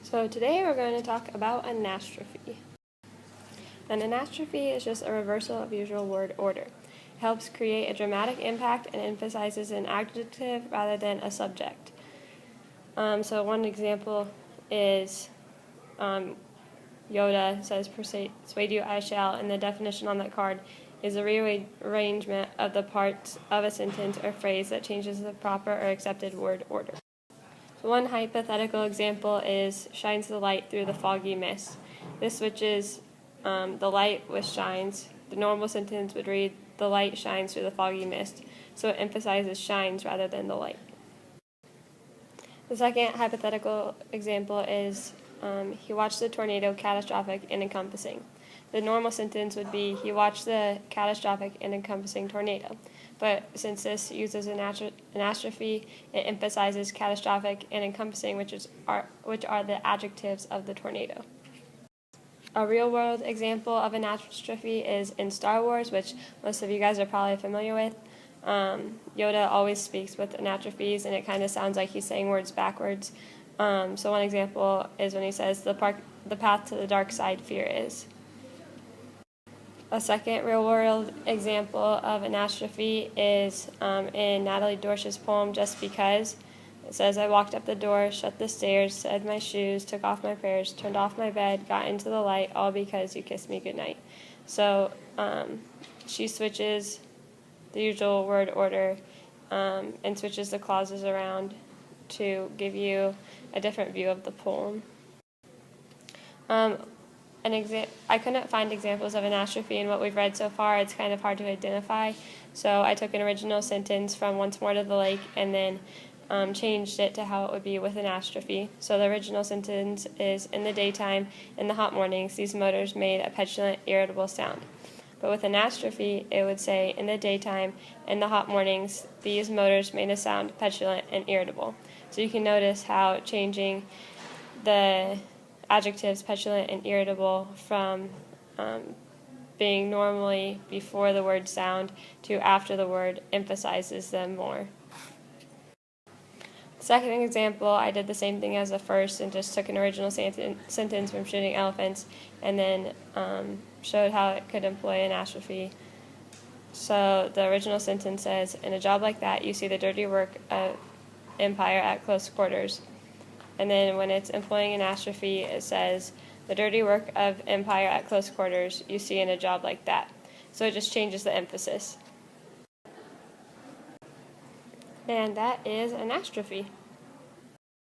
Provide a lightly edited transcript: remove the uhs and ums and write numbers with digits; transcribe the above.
So today we're going to talk about anastrophe. An anastrophe is just a reversal of usual word order. It helps create a dramatic impact and emphasizes an adjective rather than a subject. So one example is Yoda says, "Persuade you I shall," and the definition on that card is a rearrangement of the parts of a sentence or phrase that changes the proper or accepted word order. So one hypothetical example is shines the light through the foggy mist. This switches the light with shines. The normal sentence would read, "The light shines through the foggy mist," so it emphasizes shines rather than the light. The second hypothetical example is he watched the tornado catastrophic and encompassing. The normal sentence would be, he watched the catastrophic and encompassing tornado. But since this uses an anastrophe, it emphasizes catastrophic and encompassing, which are the adjectives of the tornado. A real-world example of an anastrophe is in Star Wars, which most of you guys are probably familiar with. Yoda always speaks with anastrophes, and it kind of sounds like he's saying words backwards. So one example is when he says, the path to the dark side fear is. A second real-world example of anastrophe is in Natalie Dorsch's poem, Just Because. It says, "I walked up the door, shut the stairs, said my shoes, took off my prayers, turned off my bed, got into the light, all because you kissed me goodnight." So she switches the usual word order and switches the clauses around to give you a different view of the poem. I couldn't find examples of anastrophe in what we've read so far. It's kind of hard to identify. So I took an original sentence from Once More to the Lake and then changed it to how it would be with anastrophe. So the original sentence is, "In the daytime, in the hot mornings, these motors made a petulant, irritable sound." But with anastrophe, it would say, "In the daytime, in the hot mornings, these motors made a sound, petulant and irritable." So you can notice how changing the adjectives petulant and irritable from being normally before the word sound to after the word emphasizes them more. Second example, I did the same thing as the first and just took an original sentence from Shooting Elephants and then showed how it could employ anastrophe. So the original sentence says, "In a job like that, you see the dirty work of empire at close quarters." And then when it's employing anastrophe, it says, "The dirty work of empire at close quarters you see in a job like that." So it just changes the emphasis. And that is anastrophe.